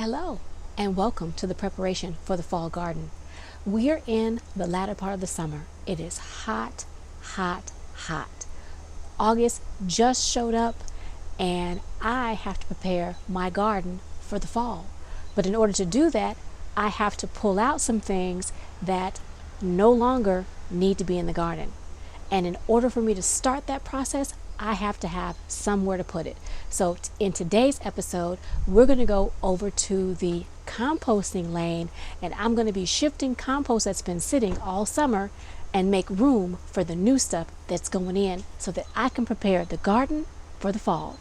Hello and welcome to the preparation for the fall garden. We are in the latter part of the summer. It is hot, hot, hot. August just showed up and I have to prepare my garden for the fall. But in order to do that, I have to pull out some things that no longer need to be in the garden. And in order for me to start that process, I have to have somewhere to put it. So in today's episode, we're going to go over to the composting lane and I'm going to be shifting compost that's been sitting all summer and make room for the new stuff that's going in so that I can prepare the garden for the fall.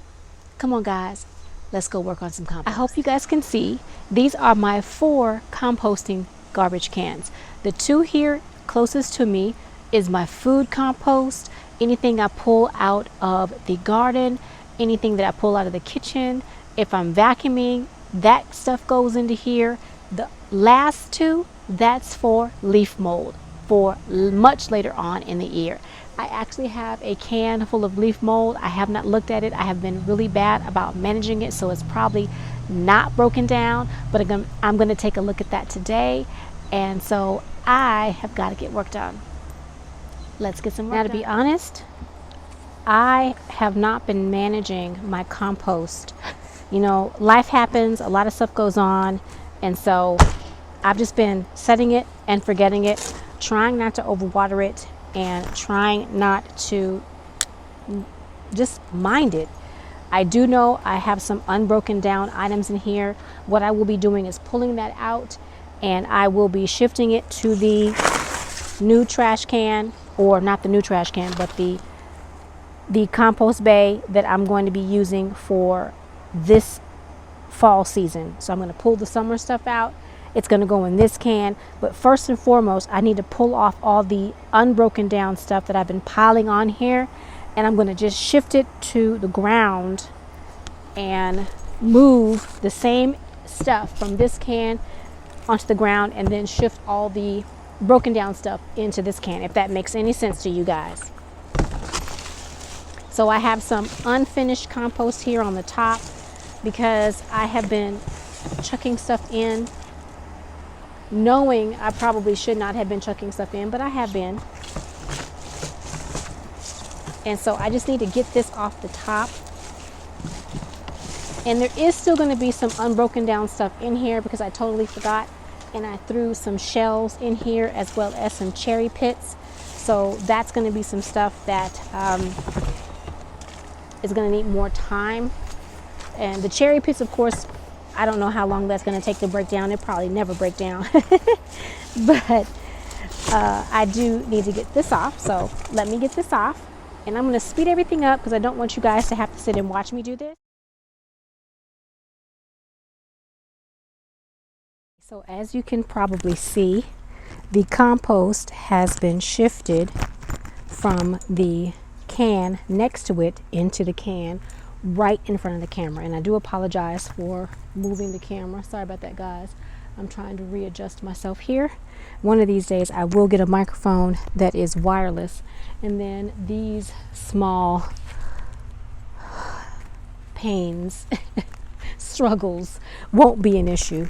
Come on guys, let's go work on some compost. I hope you guys can see these are my 4 composting garbage cans. The 2 here closest to me is my food compost. Anything I pull out of the garden, anything that I pull out of the kitchen, if I'm vacuuming, that stuff goes into here. The last 2, that's for leaf mold for much later on in the year. I actually have a can full of leaf mold. I have not looked at it. I have been really bad about managing it, so it's probably not broken down, but I'm going to take a look at that today. And so I have got to get work done. Let's get some work done. Now, to be honest, I have not been managing my compost. You know, life happens, a lot of stuff goes on, and so I've just been setting it and forgetting it, trying not to overwater it, and trying not to just mind it. I do know I have some unbroken down items in here. What I will be doing is pulling that out, and I will be shifting it to the new trash can, or not the new trash can, but the compost bay that I'm going to be using for this fall season. So I'm going to pull the summer stuff out. It's going to go in this can, but first and foremost, I need to pull off all the unbroken down stuff that I've been piling on here, and I'm going to just shift it to the ground and move the same stuff from this can onto the ground, and then shift all the broken down stuff into this can, if that makes any sense to you guys. So I have some unfinished compost here on the top because I have been chucking stuff in knowing I probably should not have been chucking stuff in, but I have been. And so I just need to get this off the top. And there is still going to be some unbroken down stuff in here because I totally forgot. And I threw some shells in here as well as some cherry pits. So that's going to be some stuff that is going to need more time. And the cherry pits, of course, I don't know how long that's going to take to break down. It probably never break down. But I do need to get this off. So let me get this off. And I'm going to speed everything up because I don't want you guys to have to sit and watch me do this. So as you can probably see, the compost has been shifted from the can next to it into the can right in front of the camera. And I do apologize for moving the camera. Sorry about that, guys. I'm trying to readjust myself here. One of these days I will get a microphone that is wireless, and then these small pains, struggles won't be an issue.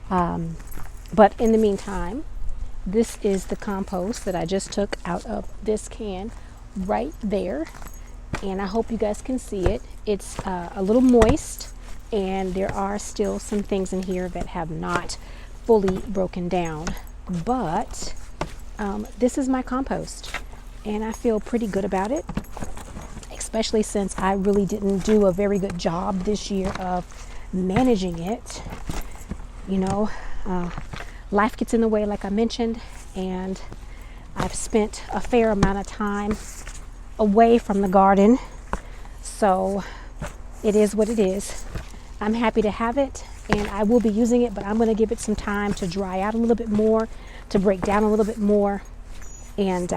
But in the meantime, this is the compost that I just took out of this can right there, and I hope you guys can see it. It's a little moist, and there are still some things in here that have not fully broken down, but this is my compost and I feel pretty good about it, especially since I really didn't do a very good job this year of managing it. You know, life gets in the way, like I mentioned, and I've spent a fair amount of time away from the garden, so it is what it is. I'm happy to have it, and I will be using it, but I'm going to give it some time to dry out a little bit more, to break down a little bit more, and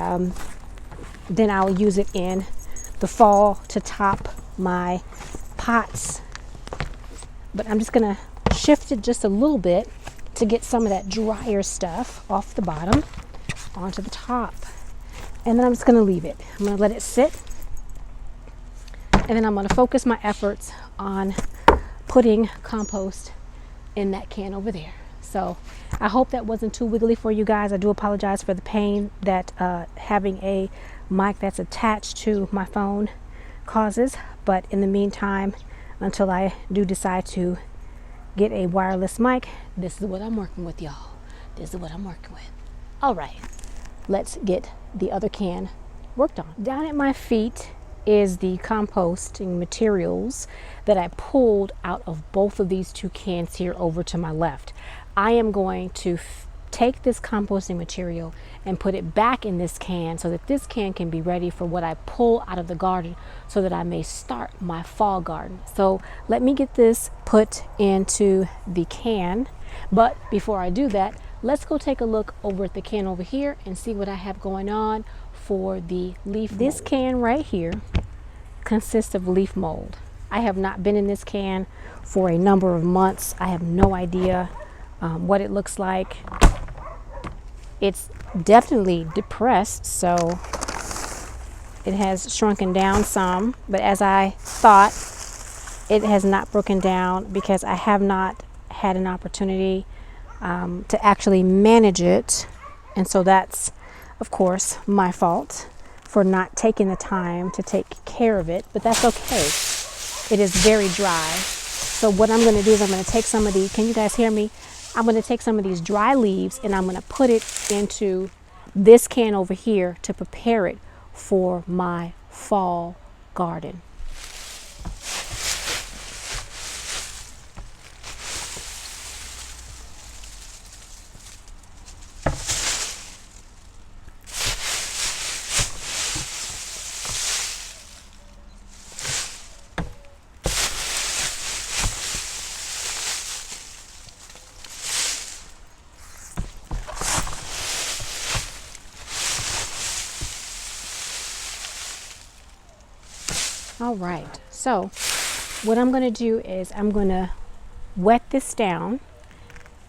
then I'll use it in the fall to top my pots. But I'm just going to shift it just a little bit to get some of that drier stuff off the bottom onto the top. And then I'm just going to leave it. I'm going to let it sit. And then I'm going to focus my efforts on putting compost in that can over there. So I hope that wasn't too wiggly for you guys. I do apologize for the pain that having a mic that's attached to my phone causes. But in the meantime, until I do decide to get a wireless mic, this is what I'm working with, y'all. This is what I'm working with. All right, let's get the other can worked on. Down at my feet is the composting materials that I pulled out of both of these two cans here over to my left. I am going to take this composting material and put it back in this can so that this can be ready for what I pull out of the garden so that I may start my fall garden. So let me get this put into the can. But before I do that, let's go take a look over at the can over here and see what I have going on for the leaf mold. This can right here consists of leaf mold. I have not been in this can for a number of months. I have no idea what it looks like. It's definitely depressed, so it has shrunken down some, but as I thought, it has not broken down because I have not had an opportunity to actually manage it. And so that's, of course, my fault for not taking the time to take care of it, but that's okay. It is very dry. So what I'm going to do is I'm going to take some of the, can you guys hear me? I'm going to take some of these dry leaves and I'm going to put it into this can over here to prepare it for my fall garden. All right, so what I'm going to do is I'm going to wet this down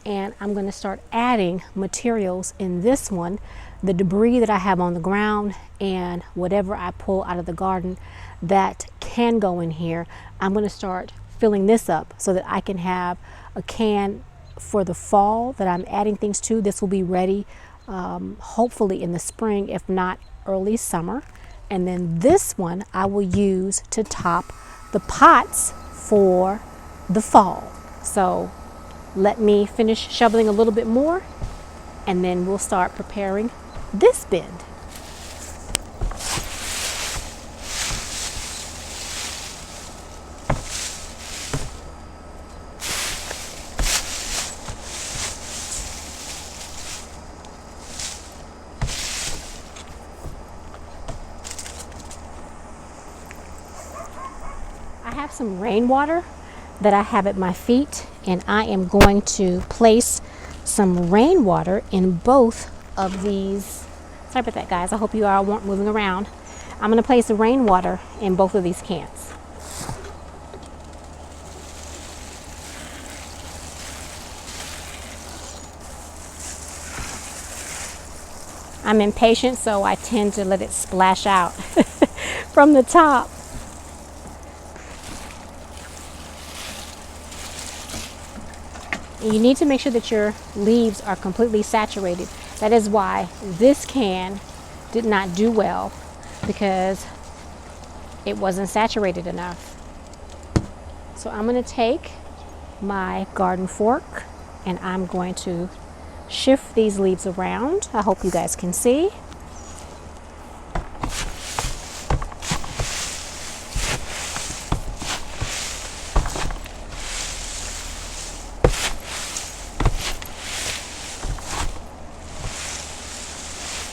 and I'm going to start adding materials in this one, the debris that I have on the ground and whatever I pull out of the garden that can go in here. I'm going to start filling this up so that I can have a can for the fall that I'm adding things to. This will be ready hopefully in the spring, if not early summer. And then this one I will use to top the pots for the fall. So let me finish shoveling a little bit more and then we'll start preparing this bin. I have some rainwater that I have at my feet, and I am going to place some rainwater in both of these. Sorry about that, guys. I hope you all weren't moving around. I'm going to place the rainwater in both of these cans. I'm impatient, so I tend to let it splash out from the top. You need to make sure that your leaves are completely saturated. That is why this can did not do well, because it wasn't saturated enough. So I'm going to take my garden fork and I'm going to shift these leaves around. I hope you guys can see.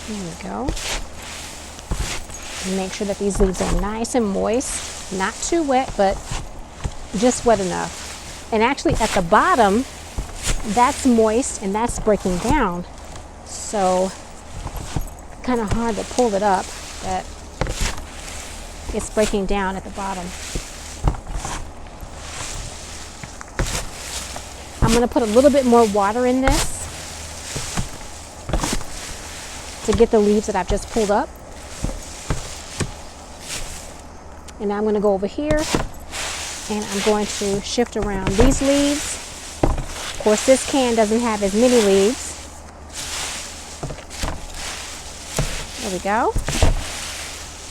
There we go. Make sure that these leaves are nice and moist, not too wet, but just wet enough. And actually at the bottom, that's moist and that's breaking down. So kind of hard to pull it up, but it's breaking down at the bottom. I'm going to put a little bit more water in this to get the leaves that I've just pulled up. And now I'm going to go over here and I'm going to shift around these leaves course, this can doesn't have as many leaves. There we go.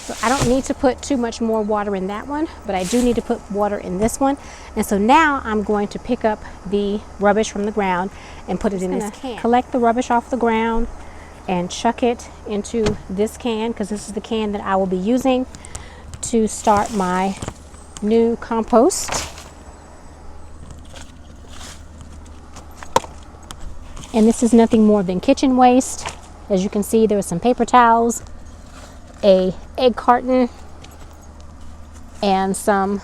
So I don't need to put too much more water in that one, but I do need to put water in this one. And so now I'm going to pick up the rubbish from the ground and put it in this can. Collect the rubbish off the ground and chuck it into this can, because this is the can that I will be using to start my new compost. And this is nothing more than kitchen waste. As you can see, there are some paper towels, a egg carton, and some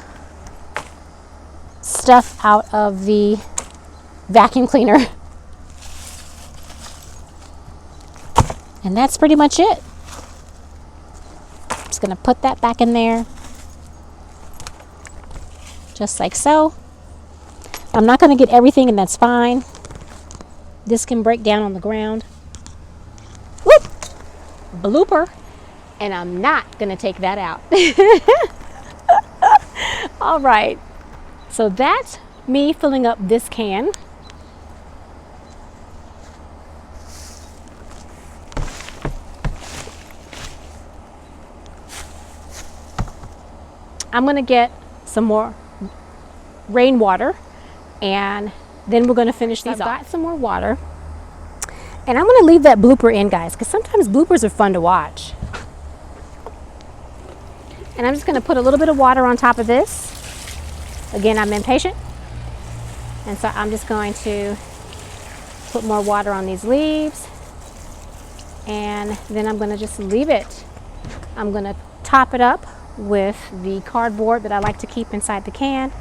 stuff out of the vacuum cleaner. And that's pretty much it. Just gonna put that back in there, just like so. I'm not gonna get everything, and that's fine. This can break down on the ground. Whoop! Blooper. And I'm not gonna take that out. All right, so that's me filling up this can. I'm gonna get some more rainwater, and then we're gonna finish these off. I've got some more water, and I'm gonna leave that blooper in, guys, because sometimes bloopers are fun to watch. And I'm just going to put a little bit of water on top of this. Again, I'm impatient. And so I'm just going to put more water on these leaves. And then I'm going to just leave it. I'm going to top it up with the cardboard that I like to keep inside the can.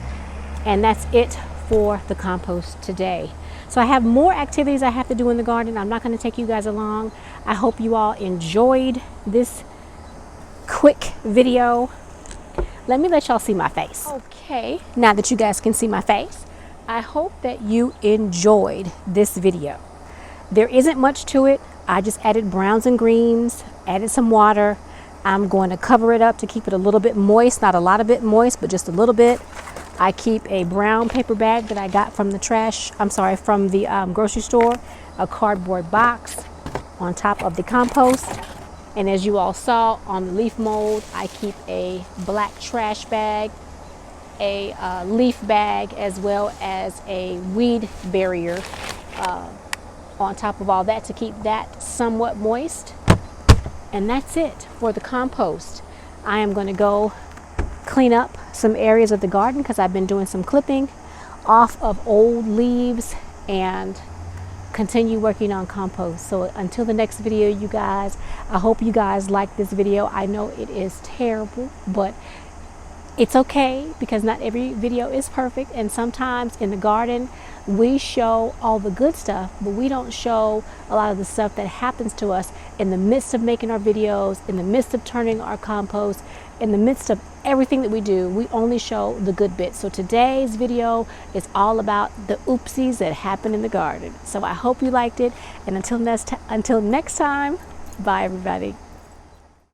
And that's it for the compost today. So I have more activities I have to do in the garden. I'm not going to take you guys along. I hope you all enjoyed this quick video. Let me let y'all see my face. Okay, now that you guys can see my face, I hope that you enjoyed this video. There isn't much to it. I just added browns and greens, added some water. I'm going to cover it up to keep it a little bit moist, not a lot of it moist, but just a little bit. I keep a brown paper bag that I got from the from the grocery store, a cardboard box on top of the compost. And as you all saw on the leaf mold, I keep a black trash bag, a leaf bag, as well as a weed barrier on top of all that to keep that somewhat moist. And that's it for the compost. I am going to go clean up some areas of the garden because I've been doing some clipping off of old leaves and continue working on compost. So until the next video, you guys, I hope you guys like this video. I know it is terrible, but it's okay because not every video is perfect, and sometimes in the garden we show all the good stuff, but we don't show a lot of the stuff that happens to us in the midst of making our videos, in the midst of turning our compost, in the midst of everything that we do. We only show the good bits. So today's video is all about the oopsies that happen in the garden. So I hope you liked it, and until next time, bye everybody.